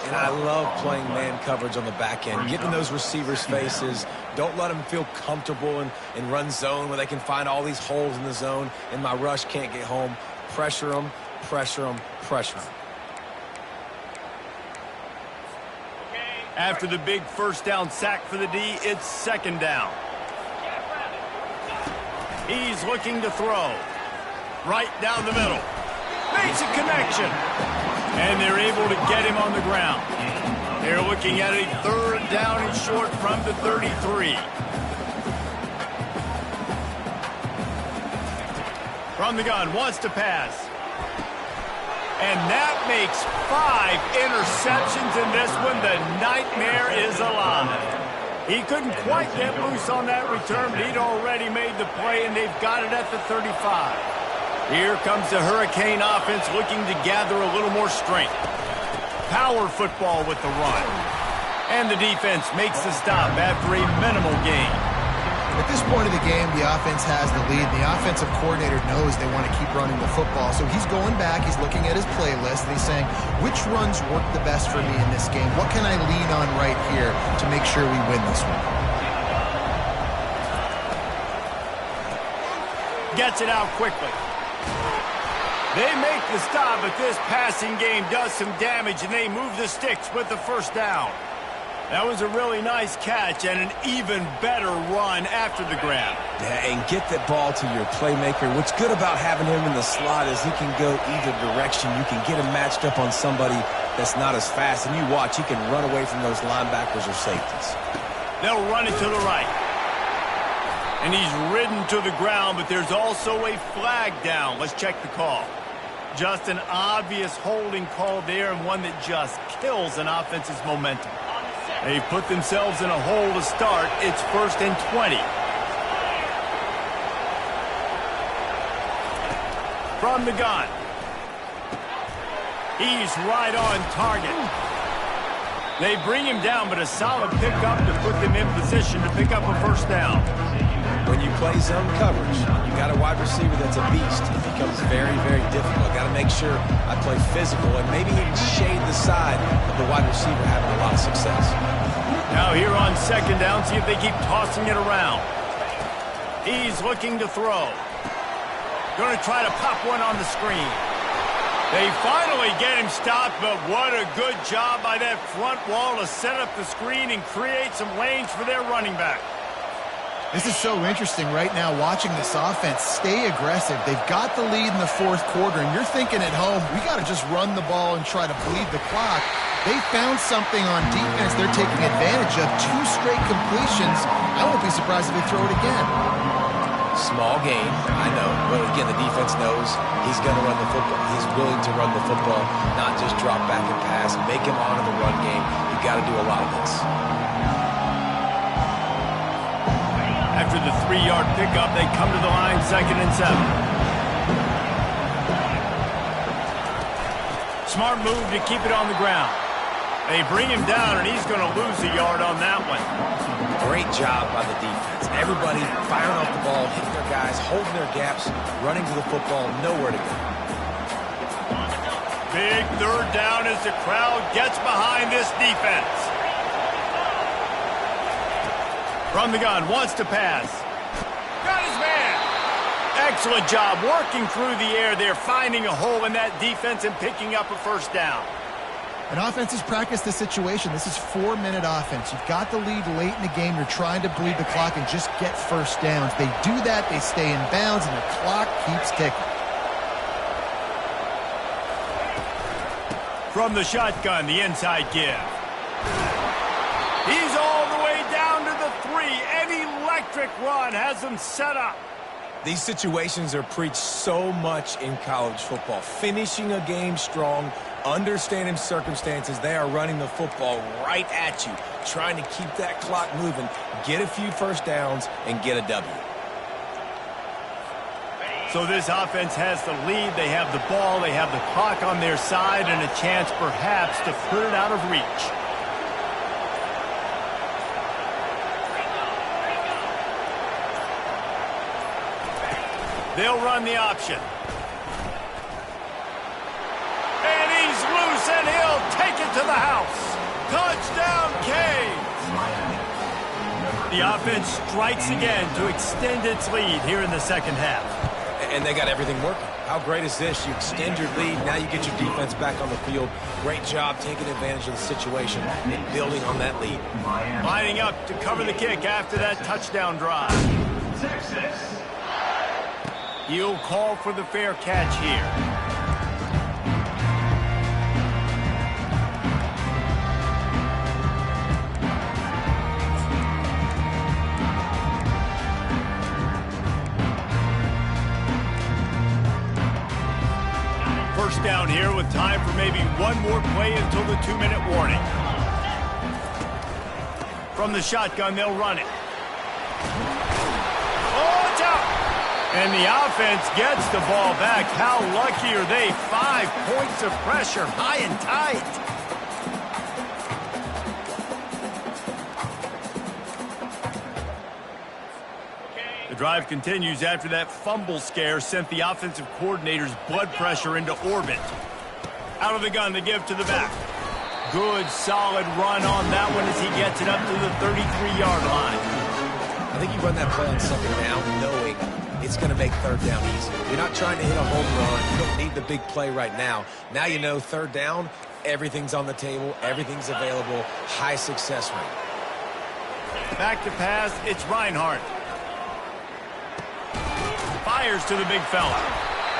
And I love playing man coverage on the back end, getting those receivers' faces. Don't let them feel comfortable in run zone where they can find all these holes in the zone and my rush can't get home. Pressure them, pressure them, pressure them. After the big first down sack for the D, it's second down. He's looking to throw. Right down the middle. Makes a connection. And they're able to get him on the ground. They're looking at a third down and short from the 33. From the gun, wants to pass. And that makes 5 interceptions in this one. The nightmare is alive. He couldn't quite get loose on that return, but he'd already made the play, and they've got it at the 35. Here comes the Hurricane offense looking to gather a little more strength. Power football with the run. And the defense makes the stop after a minimal gain. At this point of the game, the offense has the lead. The offensive coordinator knows they want to keep running the football. So he's going back, he's looking at his playlist, and he's saying, which runs work the best for me in this game? What can I lean on right here to make sure we win this one? Gets it out quickly. They make the stop, but this passing game does some damage, and they move the sticks with the first down. That was a really nice catch and an even better run after the grab. Yeah, and get that ball to your playmaker. What's good about having him in the slot is he can go either direction. You can get him matched up on somebody that's not as fast, and you watch, he can run away from those linebackers or safeties. They'll run it to the right. And he's ridden to the ground, but there's also a flag down. Let's check the call. Just an obvious holding call there, and one that just kills an offense's momentum. They've put themselves in a hole to start. It's 1st and 20. From the gun. He's right on target. They bring him down, but a solid pickup to put them in position to pick up a first down. When you play zone coverage, you got a wide receiver that's a beast. It becomes very, very difficult. Got to make sure I play physical and maybe even shade the side of the wide receiver having a lot of success. Now here on 2nd down, see if they keep tossing it around. He's looking to throw. Going to try to pop one on the screen. They finally get him stopped, but what a good job by that front wall to set up the screen and create some lanes for their running back. This is so interesting right now watching this offense stay aggressive. They've got the lead in the 4th quarter, and you're thinking at home, we got to just run the ball and try to bleed the clock. They found something on defense they're taking advantage of. 2 straight completions. I won't be surprised if they throw it again. Small gain, I know. But again, the defense knows he's going to run the football. He's willing to run the football, not just drop back and pass, make him honor the run game. You got to do a lot of this. After the 3-yard pickup, they come to the line, 2nd and 7. Smart move to keep it on the ground. They bring him down, and he's going to lose a yard on that one. Great job by the defense. Everybody firing off the ball, hitting their guys, holding their gaps, running to the football, nowhere to go. Big 3rd down as the crowd gets behind this defense. From the gun, wants to pass. Got his man. Excellent job working through the air there, finding a hole in that defense and picking up a first down. And offenses practice the situation. This is 4-minute offense. You've got the lead late in the game. You're trying to bleed the clock and just get first downs. They do that, they stay in bounds, and the clock keeps ticking. From the shotgun, the inside give. He's all the way down to the 3. An electric run has him set up. These situations are preached so much in college football. Finishing a game strong, understanding circumstances. They are running the football right at you, trying to keep that clock moving, get a few first downs, and get a W. So this offense has the lead. They have the ball. They have the clock on their side and a chance perhaps to put it out of reach. They'll run the option. And he's loose, and he'll take it to the house. Touchdown, Canes! The offense strikes again to extend its lead here in the 2nd half. And they got everything working. How great is this? You extend your lead, now you get your defense back on the field. Great job taking advantage of the situation and building on that lead. Lining up to cover the kick after that touchdown drive. Texas. He'll call for the fair catch here. First down here with time for maybe one more play until the 2-minute warning. From the shotgun, they'll run it. Oh, it's out! And the offense gets the ball back. How lucky are they? 5 points of pressure, high and tight. The drive continues after that fumble scare sent the offensive coordinator's blood pressure into orbit. Out of the gun, they give to the back. Good, solid run on that one as he gets it up to the 33-yard line. I think you run that play on 2nd down knowing it's going to make 3rd down easy. You're not trying to hit a home run. You don't need the big play right now. Now you know 3rd down, everything's on the table, everything's available, high success rate. Back to pass, it's Reinhardt. Fires to the big fella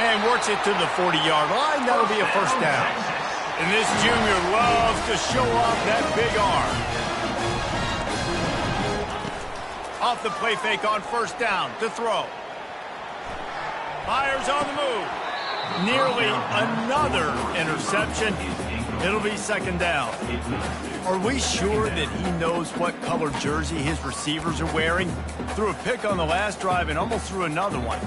and works it to the 40-yard line. That'll be a first down. And this junior loves to show off that big arm. Off the play fake on first down to throw. Fires on the move. Nearly another interception. It'll be second down. Are we sure that he knows what color jersey his receivers are wearing? Threw a pick on the last drive and almost threw another one.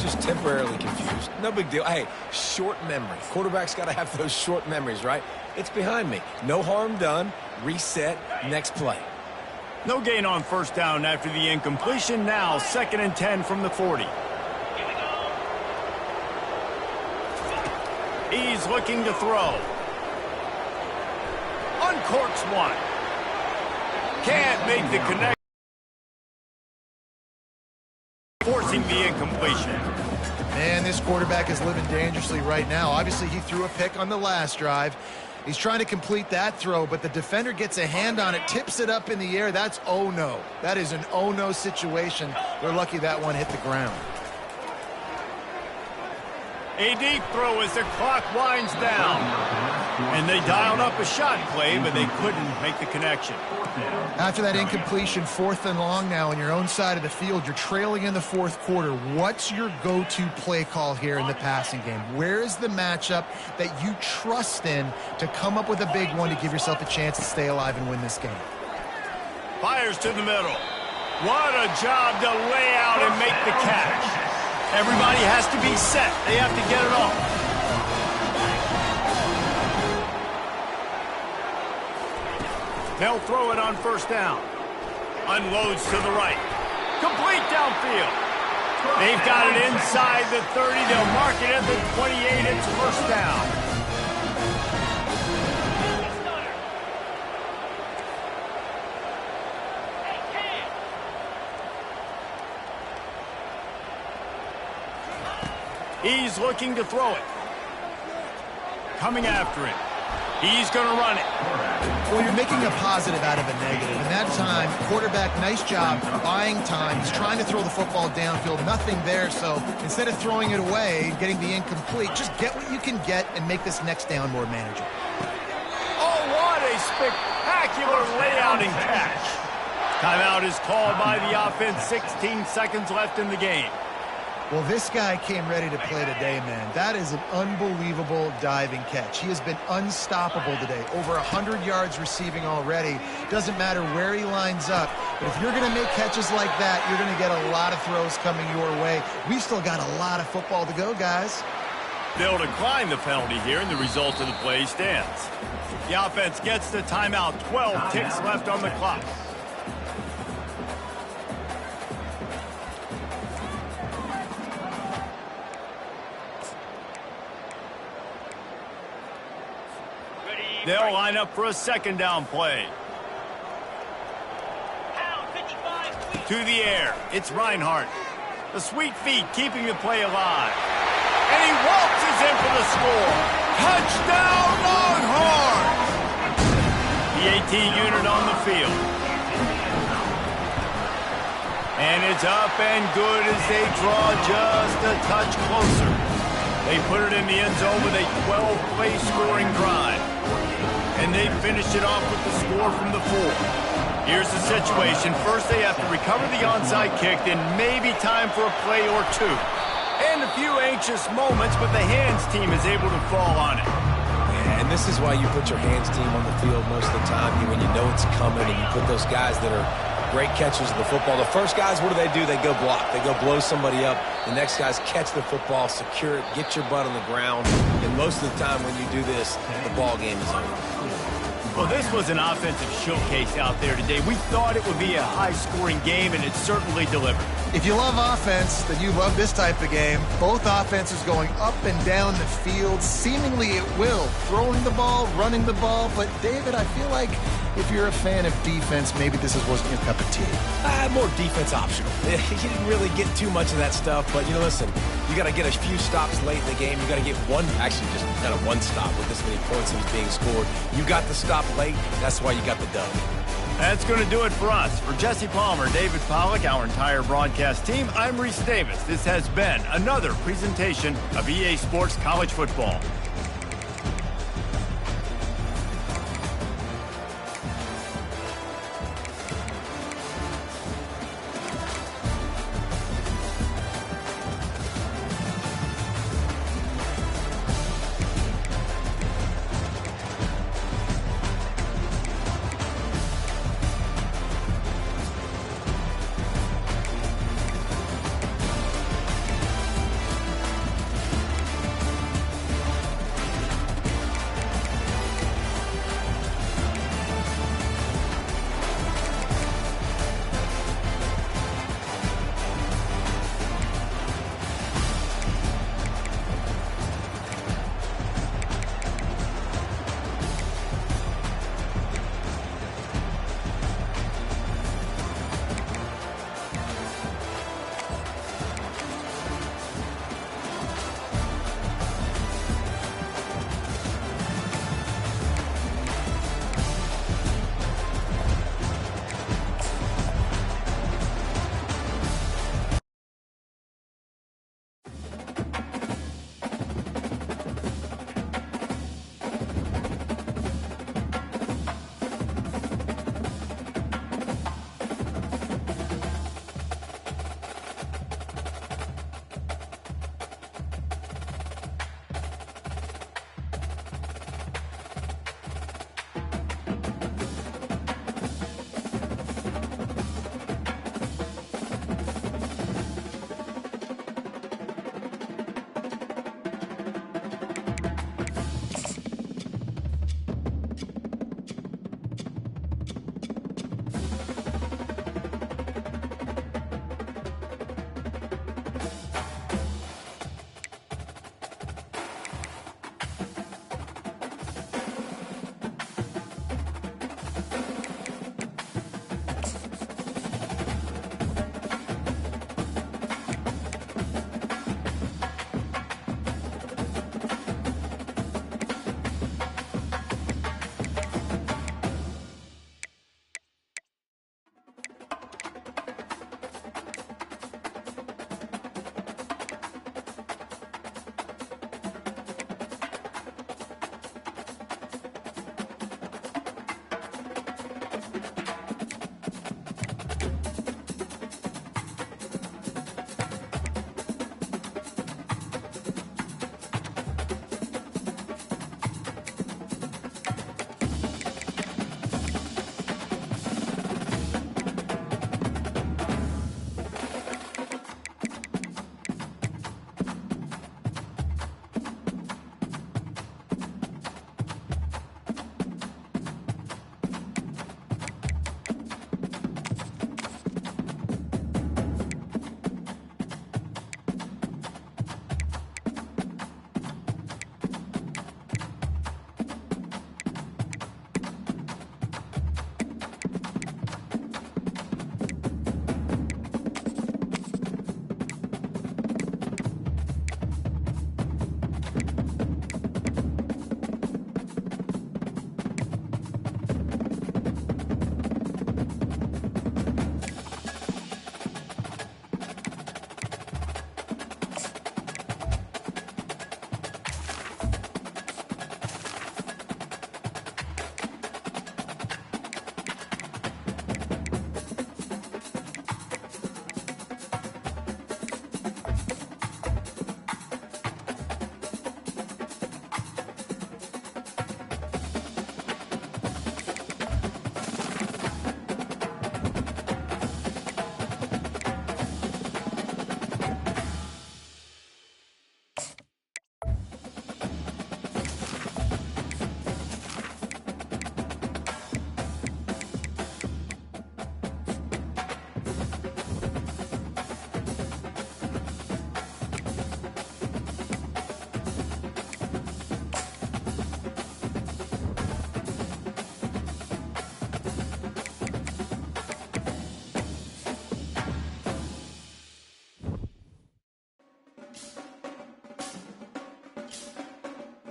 Just temporarily confused. No big deal. Hey, short memory. Quarterback's got to have those short memories, right? It's behind me. No harm done. Reset. Next play. No gain on first down after the incompletion. Now 2nd and 10 from the 40. He's looking to throw. Uncorks one. Can't make the connection. Forcing the incompletion. Man, this quarterback is living dangerously right now. Obviously, he threw a pick on the last drive. He's trying to complete that throw, but the defender gets a hand on it, tips it up in the air. That's oh-no. That is an oh-no situation. They're lucky that one hit the ground. A deep throw as the clock winds down. And they dialed up a shot play, but they couldn't make the connection. After that incompletion, 4th and long now on your own side of the field, you're trailing in the 4th quarter. What's your go-to play call here in the passing game? Where is the matchup that you trust in to come up with a big one to give yourself a chance to stay alive and win this game? Fires to the middle. What a job to lay out and make the catch. Everybody has to be set. They have to get it off. They'll throw it on first down. Unloads to the right. Complete downfield. They've got it inside the 30. They'll mark it at the 28. It's first down. He's looking to throw it. Coming after it. He's going to run it. Well, you're making a positive out of a negative. And that time, quarterback, nice job buying time. He's trying to throw the football downfield. Nothing there. So instead of throwing it away and getting the incomplete, just get what you can get and make this next down more manageable. Oh, what a spectacular layout and catch. Timeout is called by the offense. 16 seconds left in the game. Well, this guy came ready to play today, man. That is an unbelievable diving catch. He has been unstoppable today. Over 100 yards receiving already. Doesn't matter where he lines up. But if you're going to make catches like that, you're going to get a lot of throws coming your way. We've still got a lot of football to go, guys. They'll decline the penalty here, and the result of the play stands. The offense gets the timeout. 12 ticks left on the clock. They'll line up for a second down play. To the air. It's Reinhardt. The sweet feet keeping the play alive. And he waltzes in for the score. Touchdown Longhorns! The AT unit on the field. And it's up and good as they draw just a touch closer. They put it in the end zone with a 12-play scoring drive. And they finished it off with the score from the 4. Here's the situation. First, they have to recover the onside kick, then maybe time for a play or two. And a few anxious moments, but the hands team is able to fall on it. Yeah, and this is why you put your hands team on the field most of the time, when you know it's coming, and you put those guys that are great catchers of the football. The first guys, what do? They go block. They go blow somebody up. The next guys catch the football, secure it, get your butt on the ground. And most of the time when you do this, the ball game is over. Well, this was an offensive showcase out there today. We thought it would be a high-scoring game, and it certainly delivered. If you love offense, then you love this type of game. Both offenses going up and down the field, seemingly at will. Throwing the ball, running the ball. But, David, I feel like if you're a fan of defense, maybe this wasn't your cup of tea. More defense optional. You didn't really get too much of that stuff, but, listen, you got to get a few stops late in the game. You got to get actually just kind of one stop with this many points that was being scored. You got the stop late. That's why you got the dub. That's going to do it for us. For Jesse Palmer, David Pollack, our entire broadcast team, I'm Reese Davis. This has been another presentation of EA Sports College Football.